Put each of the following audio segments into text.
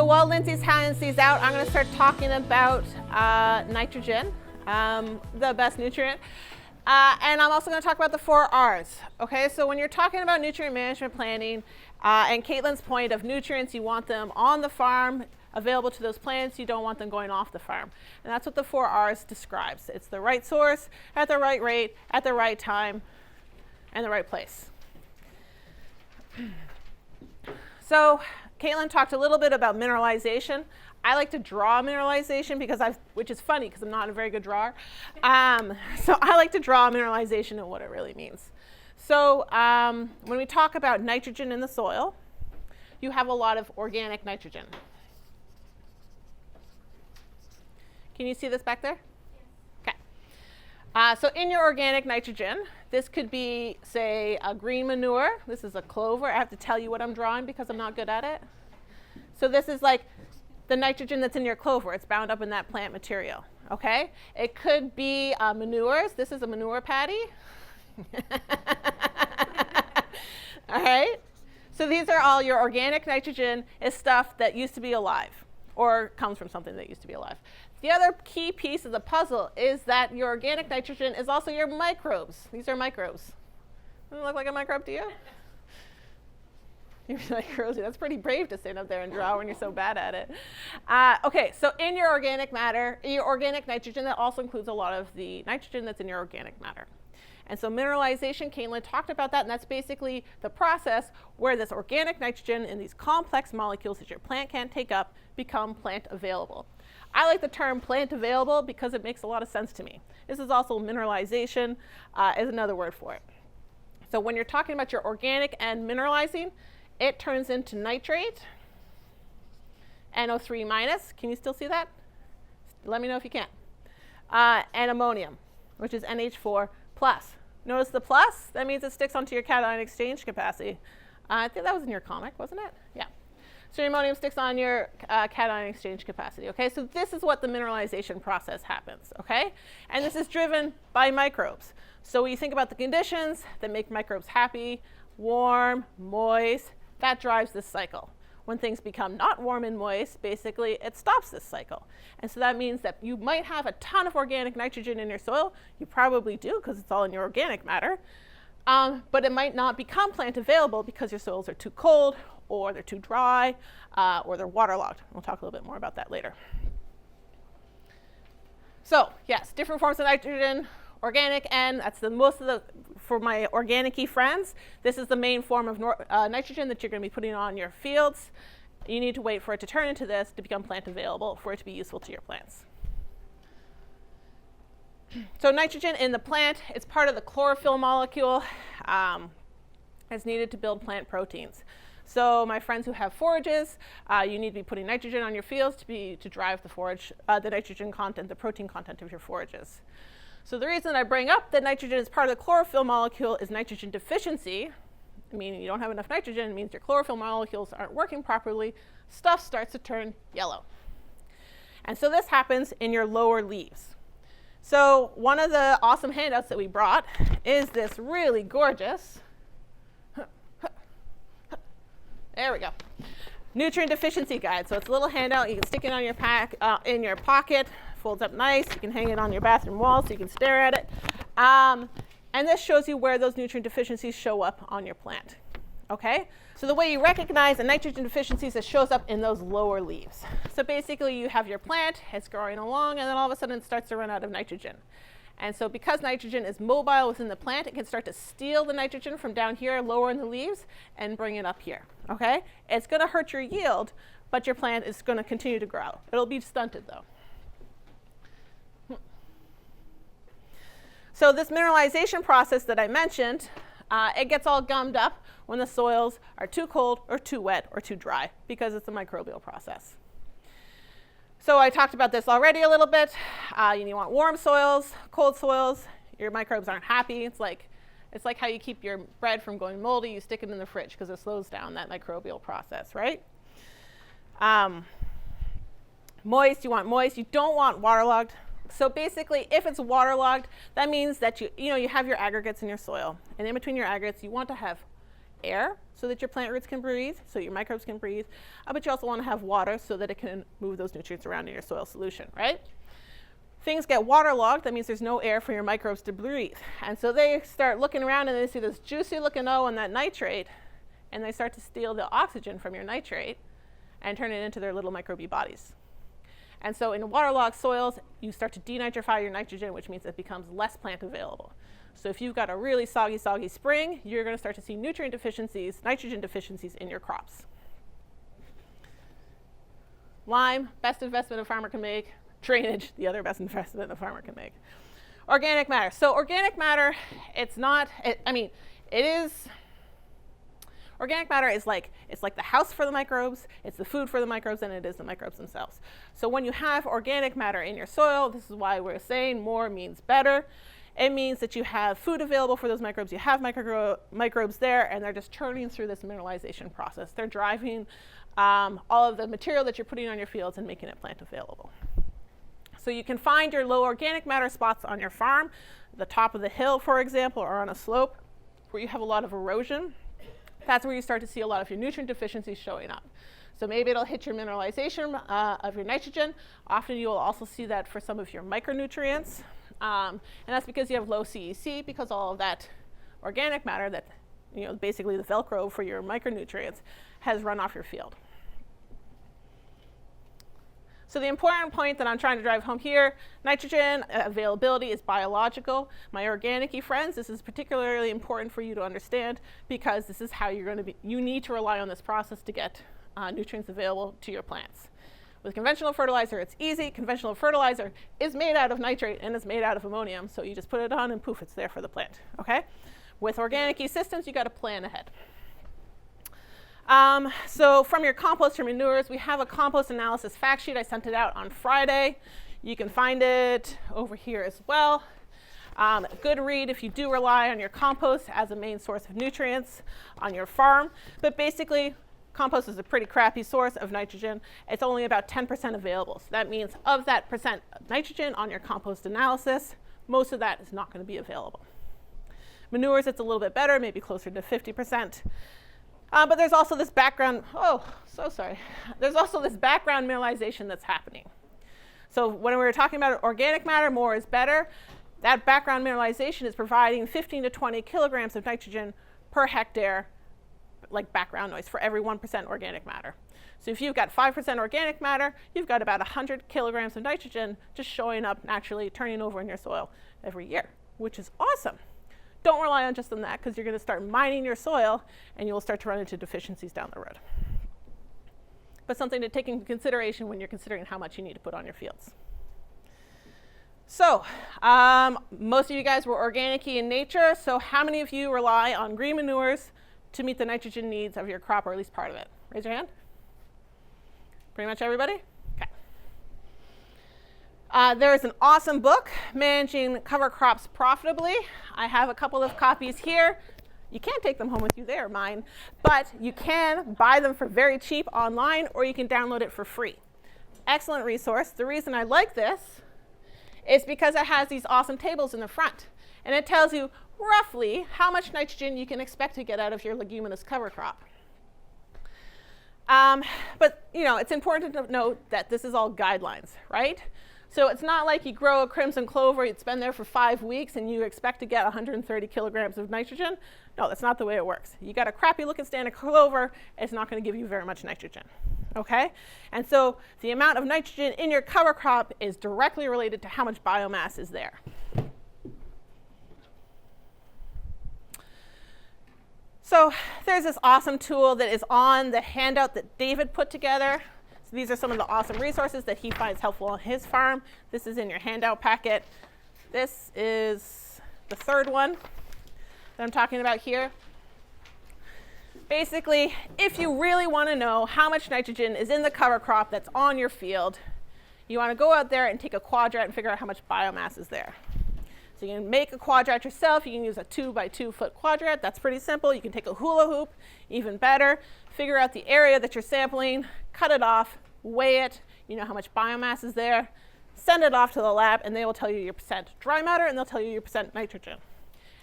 So while Lindsay's hands these out, I'm going to start talking about nitrogen, the best nutrient. And I'm also going to talk about the 4 R's. Okay, so when you're talking about nutrient management planning, and Caitlin's point of nutrients, you want them on the farm, available to those plants. You don't want them going off the farm. And that's what the 4 R's describes. It's the right source, at the right rate, at the right time, and the right place. So Caitlin talked a little bit about mineralization. I like to draw mineralization which is funny because I'm not a very good drawer. So I like to draw mineralization and what it really means. So when we talk about nitrogen in the soil, you have a lot of organic nitrogen. Can you see this back there? Yes. Okay. So in your organic nitrogen, this could be, say, a green manure. This is a clover. I have to tell you what I'm drawing because I'm not good at it. So this is like the nitrogen that's in your clover. It's bound up in that plant material. Okay? It could be manures. This is a manure patty. All right? So these are all your organic nitrogen is stuff that used to be alive or comes from something that used to be alive. The other key piece of the puzzle is that your organic nitrogen is also your microbes. These are microbes. Doesn't it look like a microbe to you? You're like, Rosie, that's pretty brave to stand up there and draw when you're so bad at it. Okay, so in your organic matter, your organic nitrogen, that also includes a lot of the nitrogen that's in your organic matter. And so mineralization, Caitlin talked about that, and that's basically the process where this organic nitrogen and these complex molecules that your plant can't take up become plant available. I like the term plant available because it makes a lot of sense to me. This is also mineralization, is another word for it. So when you're talking about your organic and mineralizing, it turns into nitrate, NO3 minus. Can you still see that? Let me know if you can. And ammonium, which is NH4 plus. Notice the plus? That means it sticks onto your cation exchange capacity. I think that was in your comic, wasn't it? Yeah. So your ammonium sticks on your cation exchange capacity, okay? So this is what the mineralization process happens, okay? And this is driven by microbes. So when you think about the conditions that make microbes happy, warm, moist, that drives this cycle. When things become not warm and moist, basically it stops this cycle. And so that means that you might have a ton of organic nitrogen in your soil. You probably do because it's all in your organic matter. But it might not become plant available because your soils are too cold, or they're too dry, or they're waterlogged. We'll talk a little bit more about that later. So yes, different forms of nitrogen, organic, and that's for my organic-y friends, this is the main form of nitrogen that you're going to be putting on your fields. You need to wait for it to turn into this to become plant available for it to be useful to your plants. So nitrogen in the plant, it's part of the chlorophyll molecule. It's needed to build plant proteins. So my friends who have forages, you need to be putting nitrogen on your fields to drive the nitrogen content, the protein content of your forages. So the reason I bring up that nitrogen is part of the chlorophyll molecule is nitrogen deficiency. Meaning you don't have enough nitrogen, it means your chlorophyll molecules aren't working properly. Stuff starts to turn yellow. And so this happens in your lower leaves. So one of the awesome handouts that we brought is this really gorgeous, there we go, nutrient deficiency guide. So it's a little handout. You can stick it on your in your pocket. Folds up nice. You can hang it on your bathroom wall so you can stare at it. And this shows you where those nutrient deficiencies show up on your plant. Okay? So the way you recognize the nitrogen deficiencies, it shows up in those lower leaves. So basically you have your plant, it's growing along, and then all of a sudden it starts to run out of nitrogen. And so because nitrogen is mobile within the plant, it can start to steal the nitrogen from down here, lower in the leaves, and bring it up here. Okay? It's going to hurt your yield, but your plant is going to continue to grow. It'll be stunted though. So this mineralization process that I mentioned, it gets all gummed up when the soils are too cold or too wet or too dry because it's a microbial process. So I talked about this already a little bit. You want warm soils, cold soils. Your microbes aren't happy. It's like how you keep your bread from going moldy. You stick it in the fridge because it slows down that microbial process, right? Moist, you want moist. You don't want waterlogged. So basically, if it's waterlogged, that means that you have your aggregates in your soil. And in between your aggregates, you want to have air so that your plant roots can breathe, so your microbes can breathe, but you also want to have water so that it can move those nutrients around in your soil solution, right? Things get waterlogged, that means there's no air for your microbes to breathe. And so they start looking around and they see this juicy looking O in that nitrate, and they start to steal the oxygen from your nitrate and turn it into their little microbe bodies. And so in waterlogged soils, you start to denitrify your nitrogen, which means it becomes less plant available. So if you've got a really soggy spring, you're going to start to see nutrient deficiencies, nitrogen deficiencies in your crops. Lime, best investment a farmer can make. Drainage, the other best investment a farmer can make. Organic matter. So organic matter, organic matter is it's like the house for the microbes, it's the food for the microbes, and it is the microbes themselves. So when you have organic matter in your soil, this is why we're saying more means better. It means that you have food available for those microbes, you have microbes there, and they're just churning through this mineralization process. They're driving all of the material that you're putting on your fields and making it plant available. So you can find your low organic matter spots on your farm, the top of the hill, for example, or on a slope where you have a lot of erosion. That's where you start to see a lot of your nutrient deficiencies showing up. So maybe it'll hit your mineralization of your nitrogen. Often you will also see that for some of your micronutrients. And that's because you have low CEC, because all of that organic matter that, basically the Velcro for your micronutrients has run off your field. So the important point that I'm trying to drive home here, nitrogen availability is biological. My organic-y friends, this is particularly important for you to understand because this is how you need to rely on this process to get nutrients available to your plants. With conventional fertilizer, it's easy. Conventional fertilizer is made out of nitrate and it's made out of ammonium, so you just put it on and poof, it's there for the plant, okay? With organic-y systems, you gotta plan ahead. So from your compost or manures, we have a compost analysis fact sheet. I sent it out on Friday. You can find it over here as well. Good read if you do rely on your compost as a main source of nutrients on your farm. But basically, compost is a pretty crappy source of nitrogen. It's only about 10% available. So that means of that percent of nitrogen on your compost analysis, most of that is not going to be available. Manures, it's a little bit better, maybe closer to 50%. But there's also this background, there's also this background mineralization that's happening. So when we were talking about organic matter, more is better. That background mineralization is providing 15 to 20 kilograms of nitrogen per hectare, like background noise, for every 1% organic matter. So if you've got 5% organic matter, you've got about 100 kilograms of nitrogen just showing up naturally, turning over in your soil every year, which is awesome. Don't rely on just on that, because you're going to start mining your soil and you will start to run into deficiencies down the road. But something to take into consideration when you're considering how much you need to put on your fields. So most of you guys were organic-y in nature, so how many of you rely on green manures to meet the nitrogen needs of your crop, or at least part of it? Raise your hand. Pretty much everybody? There is an awesome book, Managing Cover Crops Profitably. I have a couple of copies here. You can't take them home with you, they are mine, but you can buy them for very cheap online, or you can download it for free. Excellent resource. The reason I like this is because it has these awesome tables in the front, and it tells you roughly how much nitrogen you can expect to get out of your leguminous cover crop. But it's important to note that this is all guidelines, right? So it's not like you grow a crimson clover, it's been there for 5 weeks, and you expect to get 130 kilograms of nitrogen. No, that's not the way it works. You got a crappy looking stand of clover, it's not going to give you very much nitrogen, okay? And so the amount of nitrogen in your cover crop is directly related to how much biomass is there. So there's this awesome tool that is on the handout that David put together. These are some of the awesome resources that he finds helpful on his farm. This is in your handout packet. This is the third one that I'm talking about here. Basically, if you really want to know how much nitrogen is in the cover crop that's on your field, you want to go out there and take a quadrat and figure out how much biomass is there. So you can make a quadrat yourself. You can use a 2 by 2 foot quadrat. That's pretty simple. You can take a hula hoop, even better. Figure out the area that you're sampling, cut it off, weigh it, you know how much biomass is there, send it off to the lab, and they will tell you your percent dry matter, and they'll tell you your percent nitrogen.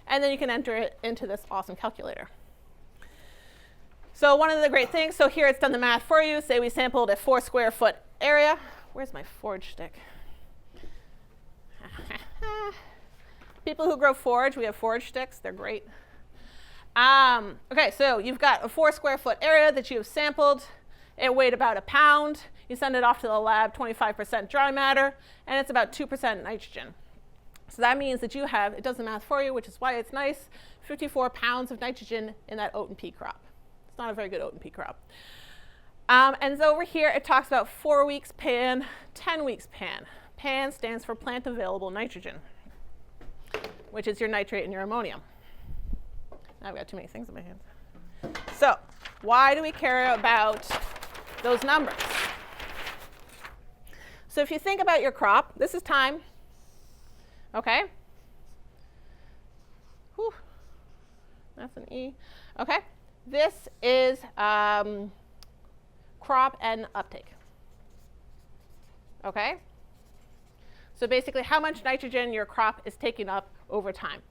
And then you can enter it into this awesome calculator. So one of the great things, so here it's done the math for you. Say we sampled a 4 square foot area. Where's my forage stick? People who grow forage, we have forage sticks. They're great. Okay, so you've got a 4 square foot area that you have sampled. It weighed about a pound. You send it off to the lab, 25% dry matter, and it's about 2% nitrogen. So that means that you have, it does the math for you, which is why it's nice, 54 pounds of nitrogen in that oat and pea crop. It's not a very good oat and pea crop. And so over here, it talks about 4 weeks pan, 10 weeks pan. PAN stands for plant available nitrogen, which is your nitrate and your ammonium. Now I've got too many things in my hands. So why do we care about those numbers? So if you think about your crop, this is time, okay? Whew. That's an E. Okay, this is crop and uptake. Okay? So basically how much nitrogen your crop is taking up over time.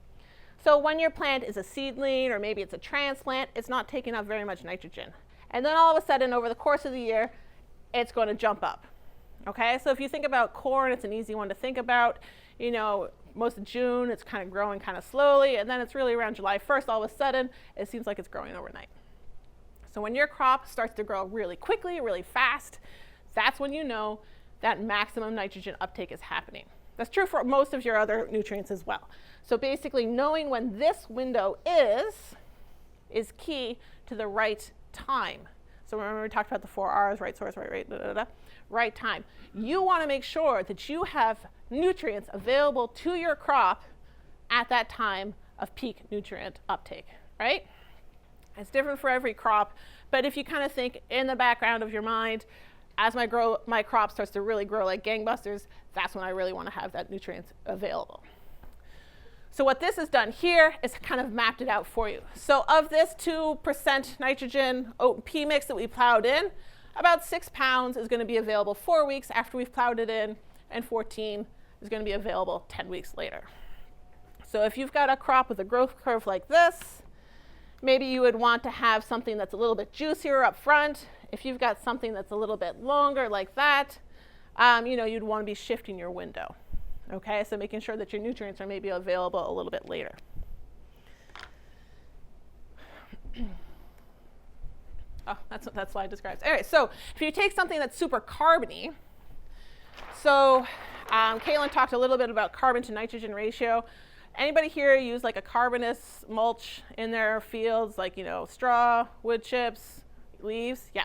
So when your plant is a seedling or maybe it's a transplant, it's not taking up very much nitrogen. And then all of a sudden over the course of the year, it's going to jump up. Okay, so if you think about corn, it's an easy one to think about. You know, most of June, it's kind of growing kind of slowly, and then it's really around July 1st, all of a sudden, it seems like it's growing overnight. So when your crop starts to grow really quickly, really fast, that's when you know that maximum nitrogen uptake is happening. That's true for most of your other nutrients as well. So basically knowing when this window is key to the right time. So remember we talked about the 4 R's, right source, right rate, right time. You want to make sure that you have nutrients available to your crop at that time of peak nutrient uptake, right? It's different for every crop, but if you kind of think in the background of your mind, as my crop starts to really grow like gangbusters, that's when I really want to have that nutrients available. So what this has done here is kind of mapped it out for you. So of this 2% nitrogen oat and pea mix that we plowed in, about 6 pounds is going to be available 4 weeks after we've plowed it in, and 14 is going to be available 10 weeks later. So if you've got a crop with a growth curve like this, maybe you would want to have something that's a little bit juicier up front. If you've got something that's a little bit longer like that, you know, you'd want to be shifting your window. Okay, so making sure that your nutrients are maybe available a little bit later. Oh, that's what that slide describes. All right, so if you take something that's super carbony, so Caitlin talked a little bit about carbon to nitrogen ratio. Anybody here use like a carbonous mulch in their fields, like, you know, straw, wood chips, leaves? Yeah.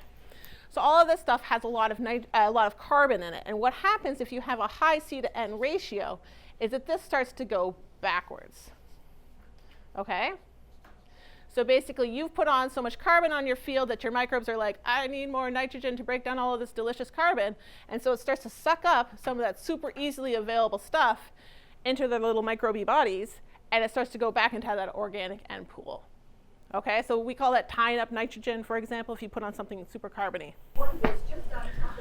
So all of this stuff has a lot of carbon in it. And what happens if you have a high C to N ratio is that this starts to go backwards. Okay? So basically you've put on so much carbon on your field that your microbes are like, I need more nitrogen to break down all of this delicious carbon. And so it starts to suck up some of that super easily available stuff into their little microbe bodies, and it starts to go back into that organic end pool. Okay, so we call that tying up nitrogen, for example, if you put on something super carbony. What if it's just on top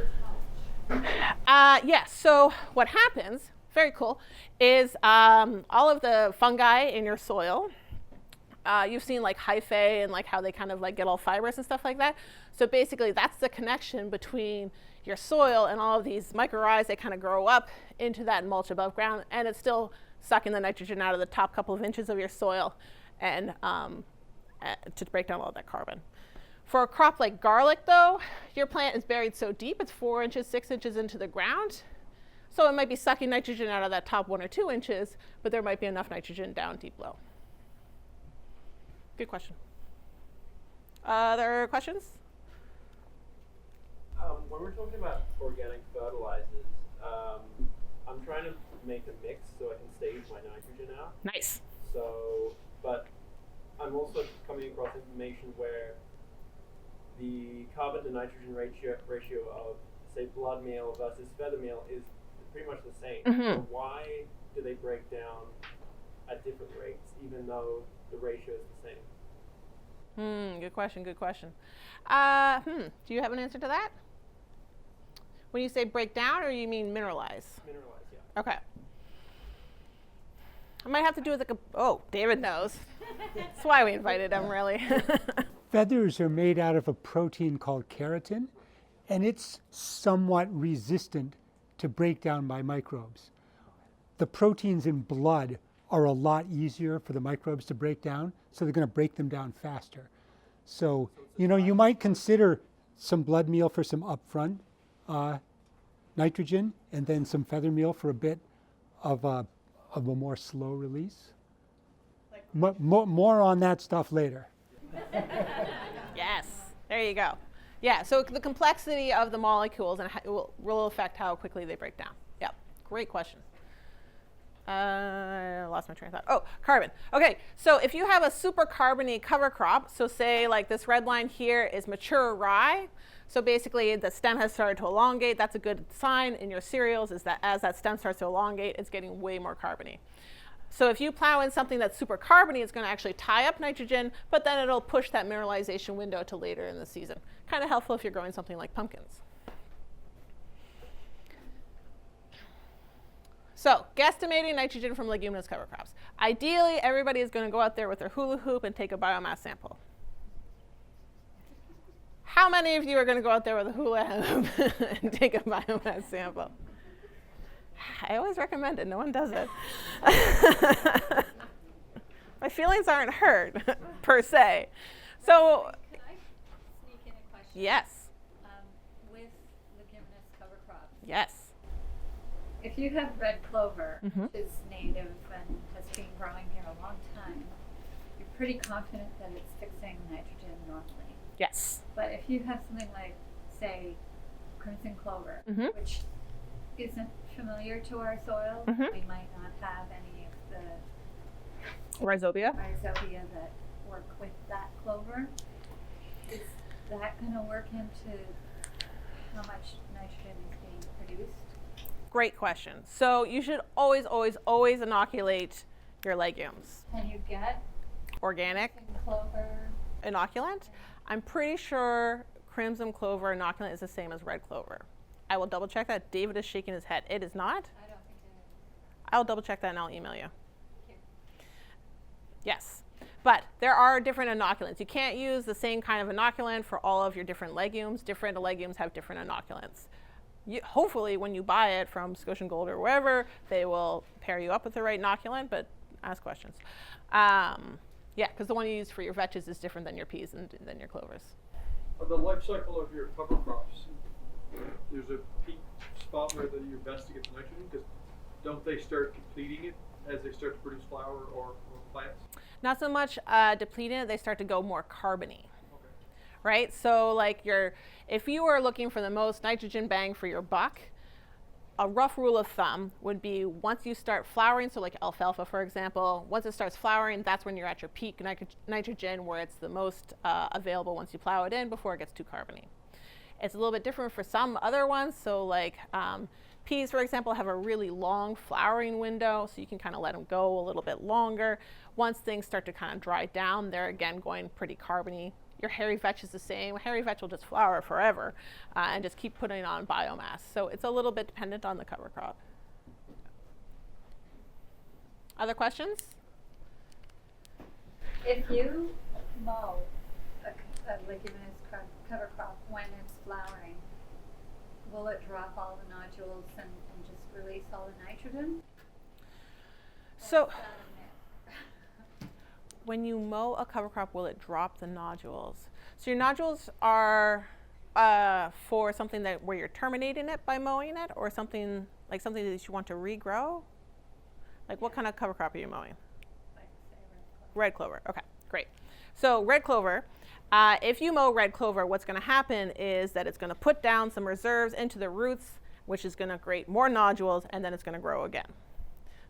of mulch? Yes, so what happens, very cool, is all of the fungi in your soil, you've seen like hyphae and like how they kind of like get all fibrous and stuff like that. So basically that's the connection between your soil and all of these microrhizae that kind of grow up into that mulch above ground, and it's still sucking the nitrogen out of the top couple of inches of your soil and to break down all of that carbon. For a crop like garlic though, your plant is buried so deep, it's 4 inches, 6 inches into the ground. So it might be sucking nitrogen out of that top 1 or 2 inches, but there might be enough nitrogen down deep low. Good question. Other questions? When we're talking about organic fertilizers, I'm trying to make a mix so I can stage my nitrogen out. Nice. So, but I'm also coming across information where the carbon to nitrogen ratio of, say, blood meal versus feather meal is pretty much the same. Mm-hmm. So why do they break down at different rates, even though the ratio is the same? Good question, good question. Do you have an answer to that? When you say break down, or you mean mineralize? Mineralize, yeah. Okay. I might have to do with oh, David knows. That's why we invited him, really. feathers are made out of a protein called keratin, and it's somewhat resistant to breakdown by microbes. The proteins in blood are a lot easier for the microbes to break down, so they're going to break them down faster. So, you might consider some blood meal for some upfront nitrogen, and then some feather meal for a bit of a more slow release. More on that stuff later. Yes, there you go. Yeah, so the complexity of the molecules and will affect how quickly they break down. Yep, great question. I lost my train of thought. Oh, carbon. Okay, so if you have a super carbony cover crop, so say like this red line here is mature rye, so basically the stem has started to elongate. That's a good sign in your cereals, is that as that stem starts to elongate, it's getting way more carbony. So if you plow in something that's super carbony, it's going to actually tie up nitrogen, but then it'll push that mineralization window to later in the season. Kind of helpful if you're growing something like pumpkins. So guesstimating nitrogen from leguminous cover crops. Ideally, everybody is going to go out there with their hula hoop and take a biomass sample. How many of you are going to go out there with a hula hoop and take a biomass sample? I always recommend it. No one does it. My feelings aren't hurt, per se. So, Can I sneak in a question? yes, With leguminous cover crops. yes. If you have red clover, Mhm. which is native and has been growing here a long time, you're pretty confident that it's fixing nitrogen normally. Yes. But if you have something like, say, crimson clover, Mhm. which isn't familiar to our soil, Mhm. we might not have any of the Rhizobia. rhizobia that work with that clover. Is that going to work into how much nitrogen is being produced? Great question. So you should always, always, always inoculate your legumes. Can you get Organic crimson clover? inoculant. I'm pretty sure crimson clover inoculant is the same as red clover. I will double check that. David is shaking his head. It is not. I don't think it is. I'll double check that and I'll email you. Thank you. Yes, but there are different inoculants. You can't use the same kind of inoculant for all of your different legumes. Different legumes have different inoculants. Hopefully when you buy it from Scotian Gold or wherever, they will pair you up with the right inoculant, but ask questions. Yeah, because the one you use for your vetches is different than your peas and than your clovers. The life cycle of your cover crops, there's a peak spot where you're best to get the nitrogen, because don't they start depleting it as they start to produce flower or plants? Not so much depleting it, they start to go more carbony. Okay. Right? So like if you are looking for the most nitrogen bang for your buck, a rough rule of thumb would be once you start flowering, so like alfalfa, for example, once it starts flowering, that's when you're at your peak nitrogen, where it's the most available once you plow it in before it gets too carbony. It's a little bit different for some other ones. So like peas, for example, have a really long flowering window, so you can kind of let them go a little bit longer. Once things start to kind of dry down, they're again going pretty carbony. Your hairy vetch is the same. Hairy vetch will just flower forever and just keep putting on biomass. So it's a little bit dependent on the cover crop. Other questions? If you mow a leguminous cover crop when it's flowering, will it drop all the nodules and just release all the nitrogen? So Or is that a myth? when you mow a cover crop, will it drop the nodules? So your nodules are for something where you're terminating it by mowing it, or something that you want to regrow? Like what kind of cover crop are you mowing? Like, say, Red clover. Okay, great. So red clover, if you mow red clover, what's going to happen is that it's going to put down some reserves into the roots, which is going to create more nodules, and then it's going to grow again.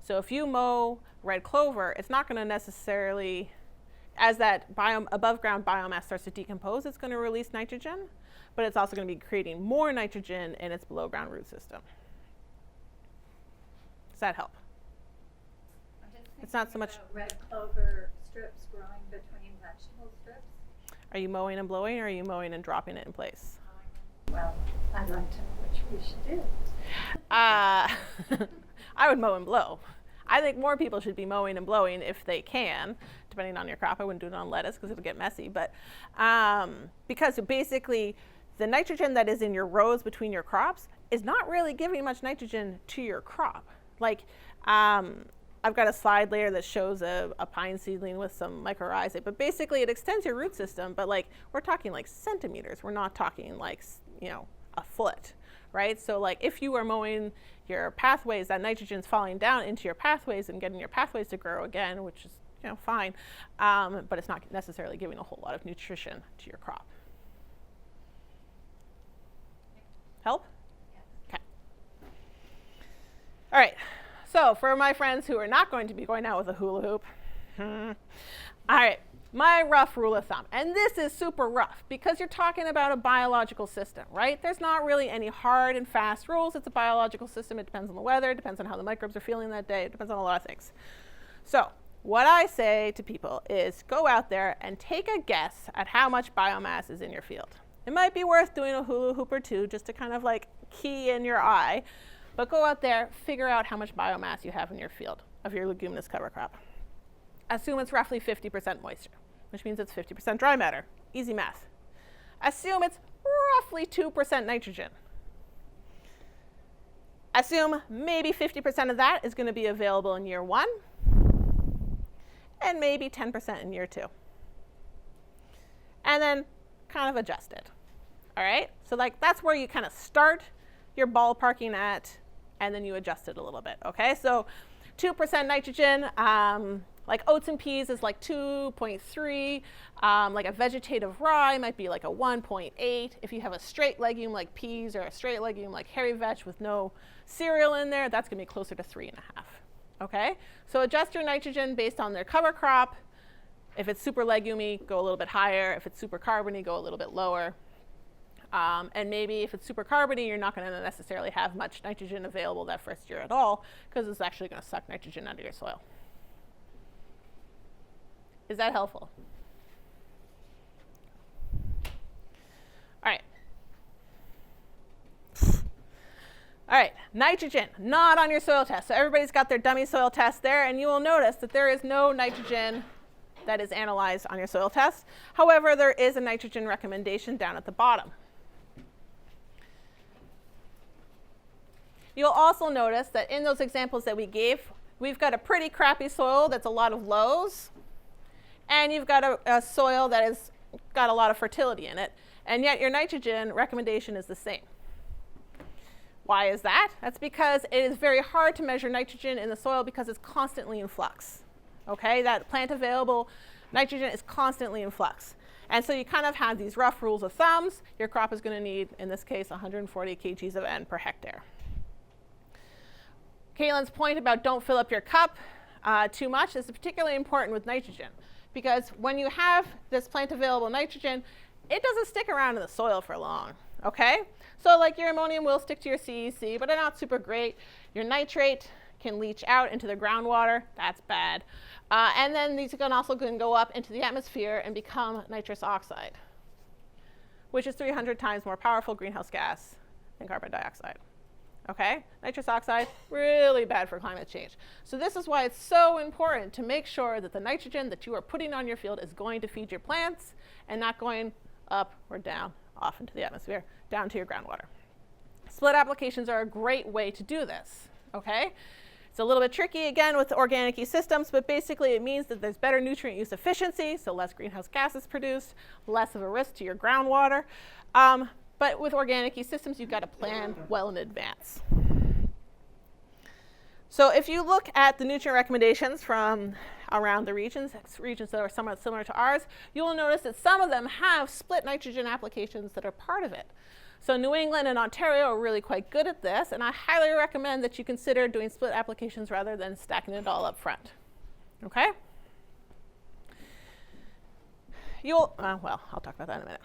So if you mow red clover, it's not going to necessarily, as that above ground biomass starts to decompose, it's going to release nitrogen, but it's also going to be creating more nitrogen in its below ground root system. Does that help? I'm just It's not so thinking much- about red clover strips growing between vegetable strips. Are you mowing and blowing, or are you mowing and dropping it in place? Well, I'd like to know which we should do. I would mow and blow. I think more people should be mowing and blowing if they can, depending on your crop. I wouldn't do it on lettuce because it'll get messy, but because basically the nitrogen that is in your rows between your crops is not really giving much nitrogen to your crop. Like, I've got a slide later that shows a pine seedling with some mycorrhizae, but basically it extends your root system, but like we're talking like centimeters. We're not talking like, you know, a foot, right? So like if you are mowing your pathways, that nitrogen's falling down into your pathways and getting your pathways to grow again, which is, you know, fine, but it's not necessarily giving a whole lot of nutrition to your crop. Help? Okay. All right. So for my friends who are not going to be going out with a hula hoop, all right, my rough rule of thumb, and this is super rough because you're talking about a biological system, right? There's not really any hard and fast rules. It's a biological system. It depends on the weather. It depends on how the microbes are feeling that day. It depends on a lot of things. So what I say to people is go out there and take a guess at how much biomass is in your field. It might be worth doing a hula hoop or two just to kind of like key in your eye. But go out there, figure out how much biomass you have in your field of your leguminous cover crop. Assume it's roughly 50% moisture, which means it's 50% dry matter. Easy math. Assume it's roughly 2% nitrogen. Assume maybe 50% of that is going to be available in year 1, and maybe 10% in year 2. And then kind of adjust it. All right? So like that's where you kind of start your ballparking at, and then you adjust it a little bit, okay? So 2% nitrogen, like oats and peas is like 2.3. Like a vegetative rye might be like a 1.8. If you have a straight legume like peas or a straight legume like hairy vetch with no cereal in there, that's gonna be closer to 3.5, okay? So adjust your nitrogen based on their cover crop. If it's super legumy, go a little bit higher. If it's super carbony, go a little bit lower. And maybe if it's super carbony, you're not going to necessarily have much nitrogen available that first year at all because it's actually going to suck nitrogen out of your soil. Is that helpful? All right. All right, nitrogen, not on your soil test. So everybody's got their dummy soil test there, and you will notice that there is no nitrogen that is analyzed on your soil test. However, there is a nitrogen recommendation down at the bottom. You'll also notice that in those examples that we gave, we've got a pretty crappy soil that's a lot of lows, and you've got a soil that has got a lot of fertility in it, and yet your nitrogen recommendation is the same. Why is that? That's because it is very hard to measure nitrogen in the soil because it's constantly in flux. Okay, that plant available nitrogen is constantly in flux. And so you kind of have these rough rules of thumbs. Your crop is going to need, in this case, 140 kgs of N per hectare. Caitlin's point about don't fill up your cup too much is particularly important with nitrogen because when you have this plant available nitrogen, it doesn't stick around in the soil for long, okay? So like your ammonium will stick to your CEC, but they're not super great. Your nitrate can leach out into the groundwater. That's bad. And then these can also go up into the atmosphere and become nitrous oxide, which is 300 times more powerful greenhouse gas than carbon dioxide. Okay? Nitrous oxide, really bad for climate change. So this is why it's so important to make sure that the nitrogen that you are putting on your field is going to feed your plants and not going up or down off into the atmosphere, down to your groundwater. Split applications are a great way to do this. Okay? It's a little bit tricky again with organic systems, but basically it means that there's better nutrient use efficiency, so less greenhouse gases produced, less of a risk to your groundwater. But with organic systems, you've got to plan well in advance. So if you look at the nutrient recommendations from around the regions that are somewhat similar to ours, you will notice that some of them have split nitrogen applications that are part of it. So New England and Ontario are really quite good at this, and I highly recommend that you consider doing split applications rather than stacking it all up front. Okay? Well, I'll talk about that in a minute.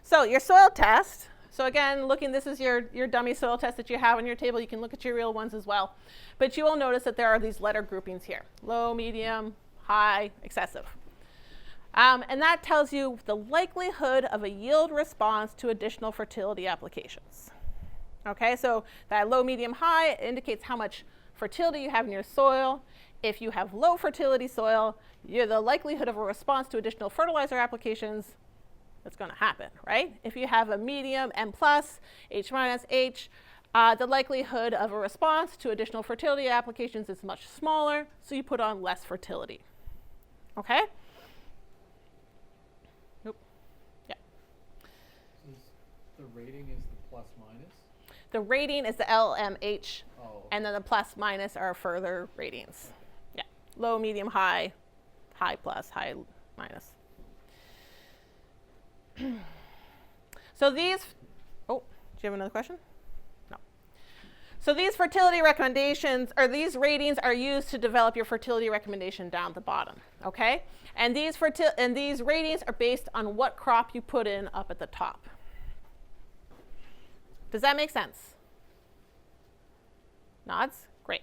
So your soil test, so again, this is your dummy soil test that you have on your table. You can look at your real ones as well. But you will notice that there are these letter groupings here: low, medium, high, excessive. And that tells you the likelihood of a yield response to additional fertility applications. Okay, so that low, medium, high indicates how much fertility you have in your soil. If you have low fertility soil, the likelihood of a response to additional fertilizer applications, that's going to happen, right? If you have a medium M+, H-, H, the likelihood of a response to additional fertility applications is much smaller, so you put on less fertility. Okay? Nope. Yeah. The rating is the plus minus? The rating is the LMH, Oh. and then the plus minus are further ratings. Yeah. Low, medium, high, high plus, high minus. So these, oh, do you have another question? No. So these fertility recommendations, or these ratings, are used to develop your fertility recommendation down at the bottom, okay? And these ratings are based on what crop you put in up at the top. Does that make sense? Nods? Great.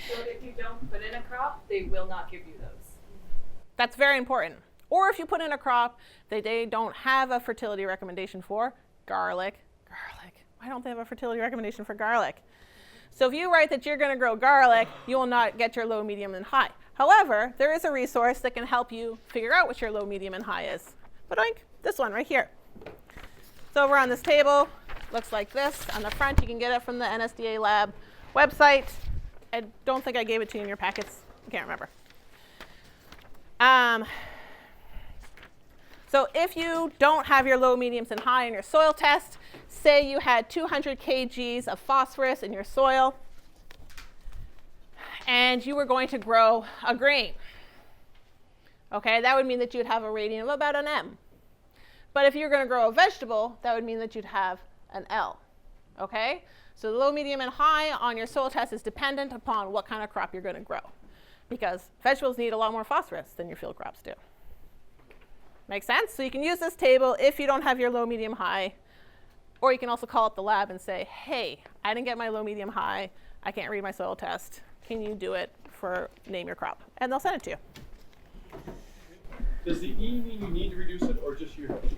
So if you don't put in a crop, they will not give you those. That's very important. Or if you put in a crop that they don't have a fertility recommendation for, garlic. Why don't they have a fertility recommendation for garlic? So if you write that you're going to grow garlic, you will not get your low, medium, and high. However, there is a resource that can help you figure out what your low, medium, and high is. Ba-doink, this one right here. It's over on this table. Looks like this. On the front, you can get it from the NSDA lab website. I don't think I gave it to you in your packets. I can't remember. So if you don't have your low, mediums, and high in your soil test, say you had 200 kgs of phosphorus in your soil, and you were going to grow a grain. Okay, that would mean that you'd have a rating of about an M. But if you're going to grow a vegetable, that would mean that you'd have an L. Okay, so the low, medium, and high on your soil test is dependent upon what kind of crop you're going to grow, because vegetables need a lot more phosphorus than your field crops do. Make sense? So you can use this table if you don't have your low, medium, high, or you can also call up the lab and say, hey, I didn't get my low, medium, high. I can't read my soil test. Can you do it for name your crop? And they'll send it to you. Does the E mean you need to reduce it, or just you have to?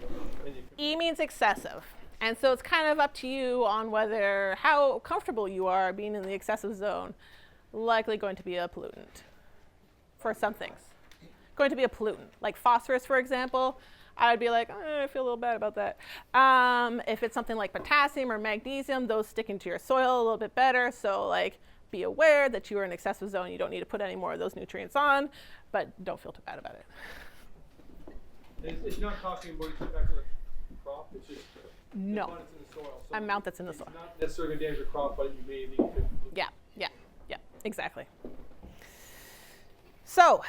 E means excessive. And so it's kind of up to you on how comfortable you are being in the excessive zone. Likely going to be a pollutant for some things. Going to be a pollutant. Like phosphorus, for example, I would be like, I feel a little bad about that. If it's something like potassium or magnesium, those stick into your soil a little bit better. So like, be aware that you are in excessive zone. You don't need to put any more of those nutrients on, but don't feel too bad about it. It's not talking about its impact on the crop. It's just No. the amount that's in the soil. So Amount that's in the soil. It's not necessarily going to damage your crop, but you may need to. Yeah, exactly. So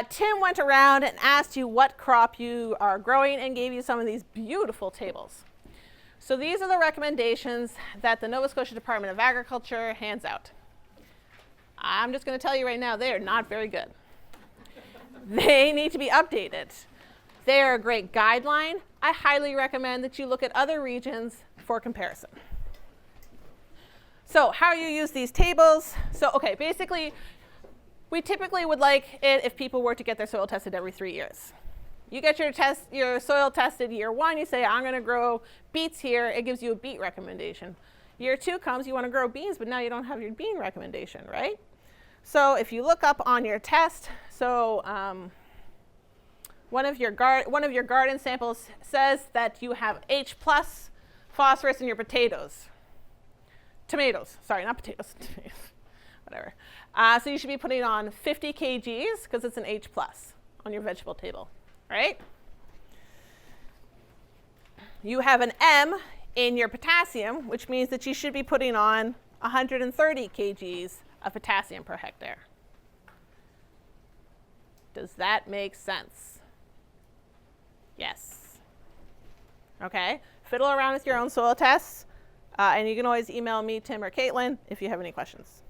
Tim went around and asked you what crop you are growing and gave you some of these beautiful tables. So these are the recommendations that the Nova Scotia Department of Agriculture hands out. I'm just going to tell you right now, they are not very good. They need to be updated. They are a great guideline. I highly recommend that you look at other regions for comparison. So how you use these tables. So okay, basically, we typically would like it if people were to get their soil tested every 3 years. You get your soil tested year 1, you say, I'm going to grow beets here. It gives you a beet recommendation. Year 2 comes, you want to grow beans, but now you don't have your bean recommendation, right? So if you look up on your test, so one of your garden samples says that you have H+ phosphorus in your tomatoes, sorry, not potatoes, whatever. So you should be putting on 50 kgs because it's an H+ on your vegetable table, right? You have an M in your potassium, which means that you should be putting on 130 kgs of potassium per hectare. Does that make sense? Yes. Okay, fiddle around with your own soil tests, and you can always email me, Tim, or Caitlin if you have any questions.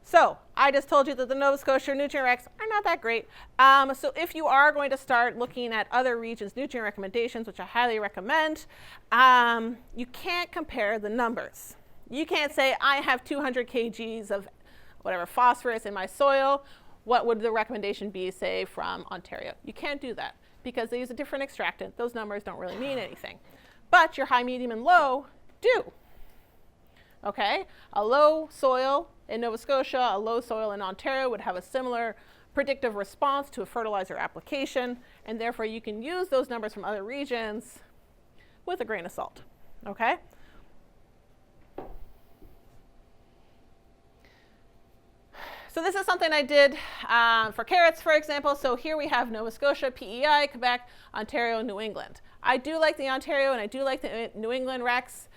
So I just told you that the Nova Scotia nutrient recs are not that great. So if you are going to start looking at other regions' nutrient recommendations, which I highly recommend, you can't compare the numbers. You can't say, I have 200 kgs of whatever phosphorus in my soil. What would the recommendation be, say, from Ontario? You can't do that because they use a different extractant. Those numbers don't really mean anything. But your high, medium, and low do. Okay, a low soil in Nova Scotia, a low soil in Ontario would have a similar predictive response to a fertilizer application, and therefore you can use those numbers from other regions with a grain of salt. Okay? So this is something I did for carrots, for example. So here we have Nova Scotia, PEI, Quebec, Ontario, New England. I do like the Ontario and I do like the New England recs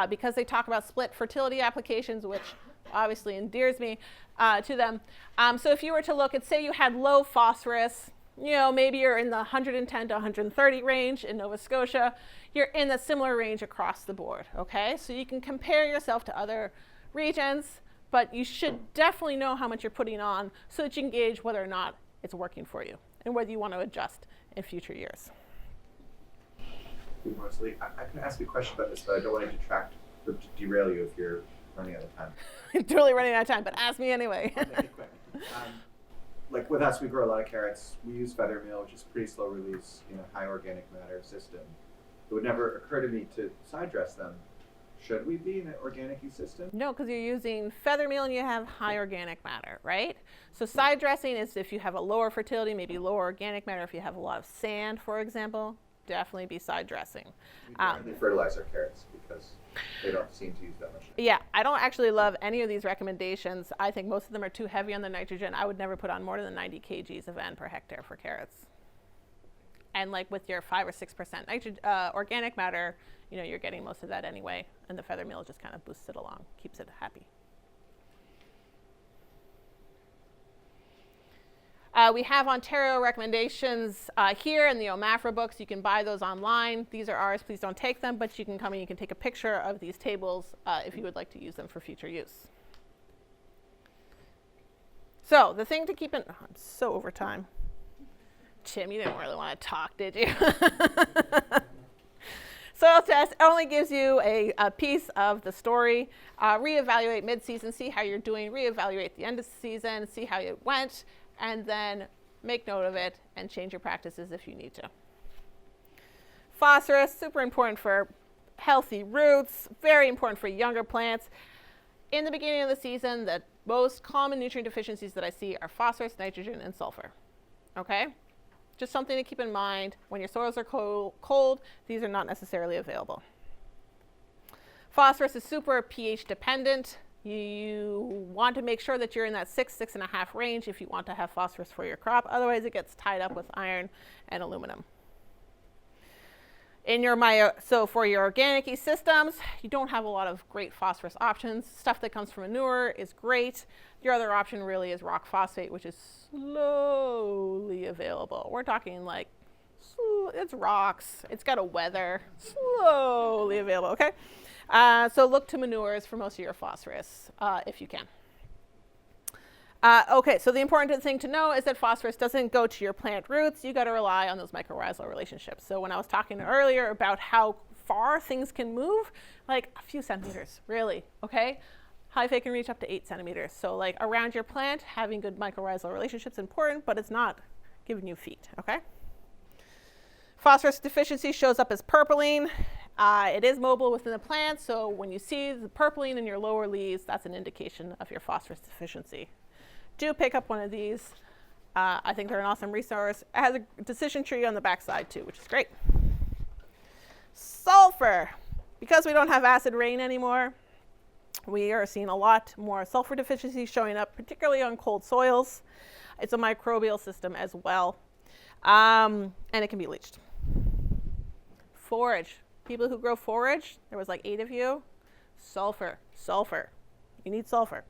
because they talk about split fertility applications, which obviously endears me to them. So if you were to look at, say you had low phosphorus, maybe you're in the 110 to 130 range in Nova Scotia, you're in a similar range across the board, okay? So you can compare yourself to other regions, but you should definitely know how much you're putting on so that you can gauge whether or not it's working for you and whether you want to adjust in future years. Rosalie, I can ask you a question about this, but I don't want to detract or derail you if you're running out of time. I'm totally running out of time, but ask me anyway. I'll make it quick. Like with us, we grow a lot of carrots. We use feather meal, which is pretty slow release in a high organic matter system. It would never occur to me to side dress them. Should we be in an organic-y system? No, because you're using feather meal and you have high organic matter, right? So side dressing is if you have a lower fertility, maybe lower organic matter. If you have a lot of sand, for example, definitely be side dressing. We currently fertilize our carrots because they don't seem to use that much. Yeah, I don't actually love any of these recommendations. I think most of them are too heavy on the nitrogen. I would never put on more than 90 kgs of N per hectare for carrots. And like with your 5 or 6% organic matter, you're getting most of that anyway, and the feather meal just kind of boosts it along, keeps it happy. We have Ontario recommendations here in the OMAFRA books. You can buy those online. These are ours. Please don't take them, but you can come and you can take a picture of these tables if you would like to use them for future use. So the thing to keep in, I'm so over time. Tim, you didn't really want to talk, did you? Soil test only gives you a piece of the story. Reevaluate mid-season, see how you're doing. Reevaluate the end of the season, see how it went, and then make note of it and change your practices if you need to. Phosphorus, super important for healthy roots, very important for younger plants. In the beginning of the season, the most common nutrient deficiencies that I see are phosphorus, nitrogen, and sulfur. Okay? Just something to keep in mind. When your soils are cold, these are not necessarily available. Phosphorus is super pH dependent. You want to make sure that you're in that 6.5 range if you want to have phosphorus for your crop. Otherwise, it gets tied up with iron and aluminum. So for your organic systems, you don't have a lot of great phosphorus options. Stuff that comes from manure is great. Your other option really is rock phosphate, which is slowly available. We're talking like, it's rocks. It's got a weather. Slowly available, okay? So look to manures for most of your phosphorus if you can. Okay, so the important thing to know is that phosphorus doesn't go to your plant roots. You got to rely on those mycorrhizal relationships. So when I was talking earlier about how far things can move, like a few centimeters, really, okay? Hyphae can reach up to 8 centimeters. So like around your plant, having good mycorrhizal relationships is important, but it's not giving you feet, okay? Phosphorus deficiency shows up as purpling. It is mobile within the plant, so when you see the purpling in your lower leaves, that's an indication of your phosphorus deficiency. Do pick up one of these. I think they're an awesome resource. It has a decision tree on the back side too, which is great. Sulfur. Because we don't have acid rain anymore, we are seeing a lot more sulfur deficiency showing up, particularly on cold soils. It's a microbial system as well, and it can be leached. Forage. People who grow forage, there was like 8 of you. Sulfur. You need sulfur.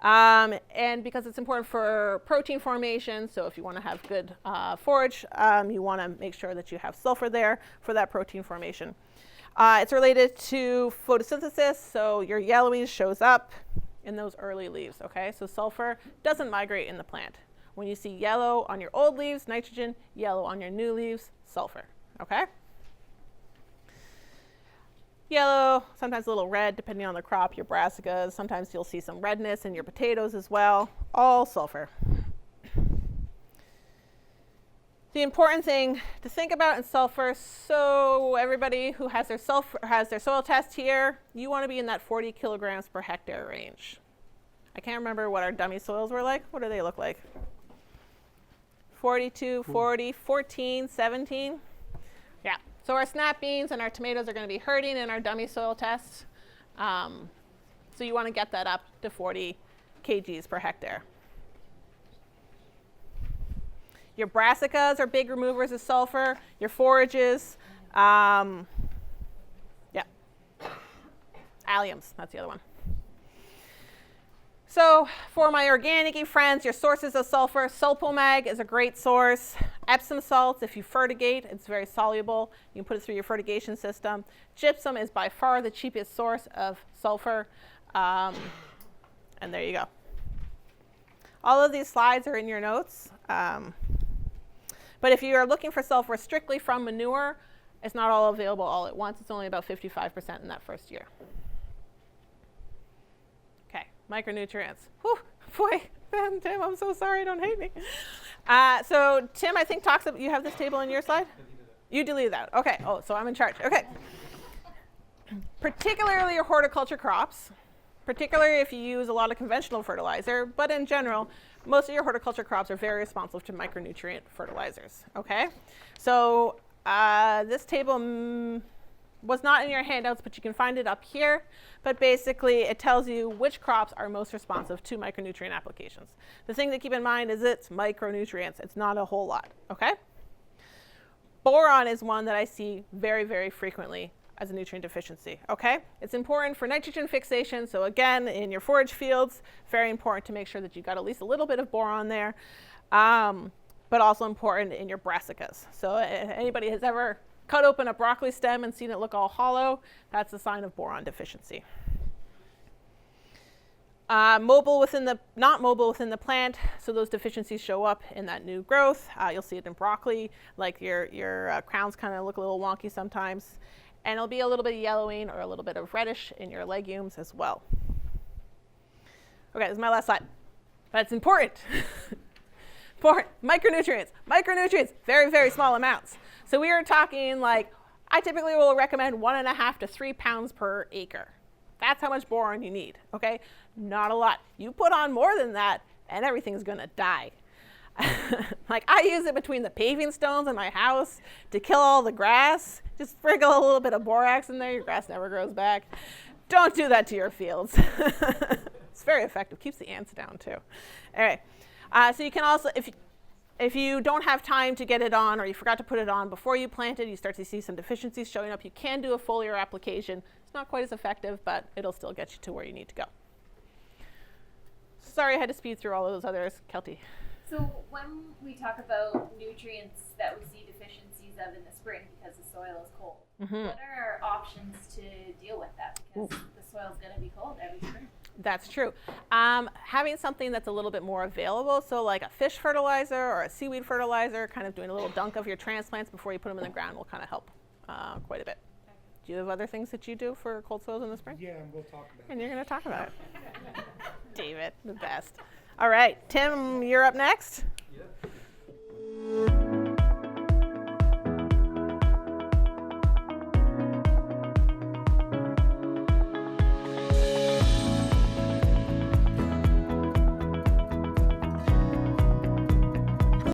And because it's important for protein formation, so if you want to have good forage, you want to make sure that you have sulfur there for that protein formation. It's related to photosynthesis, so your yellowing shows up in those early leaves, okay? So sulfur doesn't migrate in the plant. When you see yellow on your old leaves, nitrogen, yellow on your new leaves, sulfur, okay? Yellow, sometimes a little red, depending on the crop, your brassicas. Sometimes you'll see some redness in your potatoes as well. All sulfur. The important thing to think about in sulfur, so everybody who has their soil test here, you want to be in that 40 kilograms per hectare range. I can't remember what our dummy soils were like. What do they look like? 42, 40, 14, 17. Yeah. So our snap beans and our tomatoes are going to be hurting in our dummy soil tests. So you want to get that up to 40 kgs per hectare. Your brassicas are big removers of sulfur. Your forages, yeah. Alliums, that's the other one. So for my organic-y friends, your sources of sulfur, sulfomag is a great source. Epsom salts, if you fertigate, it's very soluble. You can put it through your fertigation system. Gypsum is by far the cheapest source of sulfur. And there you go. All of these slides are in your notes. But if you are looking for sulfur strictly from manure, it's not all available all at once. It's only about 55% in that first year. Okay, micronutrients. Whew, boy, Tim, I'm so sorry. Don't hate me. So Tim, I think talks about, you have this table in your slide? You deleted that. Okay. Oh, so I'm in charge. Okay. Particularly your horticulture crops, particularly if you use a lot of conventional fertilizer, but in general, most of your horticulture crops are very responsive to micronutrient fertilizers, okay? So this table was not in your handouts, but you can find it up here. But basically, it tells you which crops are most responsive to micronutrient applications. The thing to keep in mind is it's micronutrients. It's not a whole lot, okay? Boron is one that I see very, very frequently as a nutrient deficiency, okay? It's important for nitrogen fixation. So again, in your forage fields, very important to make sure that you got at least a little bit of boron there, but also important in your brassicas. So anybody has ever cut open a broccoli stem and seen it look all hollow, that's a sign of boron deficiency. Not mobile within the plant, so those deficiencies show up in that new growth. You'll see it in broccoli, like your crowns kind of look a little wonky sometimes. And it'll be a little bit of yellowing or a little bit of reddish in your legumes as well. Okay, this is my last slide, but it's important. Important. Micronutrients, very, very small amounts. So we are talking like, I typically will recommend 1.5 to 3 pounds per acre. That's how much boron you need, okay? Not a lot. You put on more than that and everything's gonna die. Like I use it between the paving stones in my house to kill all the grass. Just sprinkle a little bit of borax in there, your grass never grows back. Don't do that to your fields. It's very effective, keeps the ants down too. All right, so you can also, if you don't have time to get it on or you forgot to put it on before you planted, you start to see some deficiencies showing up, you can do a foliar application. It's not quite as effective, but it'll still get you to where you need to go. Sorry I had to speed through all of those others. Kelty. So when we talk about nutrients that we see deficiencies of in the spring because the soil is cold, what are our options to deal with that? Because the soil's going to be cold every spring. That's true. Having something that's a little bit more available, so like a fish fertilizer or a seaweed fertilizer, kind of doing a little dunk of your transplants before you put them in the ground will kind of help quite a bit. Do you have other things that you do for cold soils in the spring? Yeah, and we'll talk about it. And you're going to talk about it. David, the best. All right, Tim, you're up next.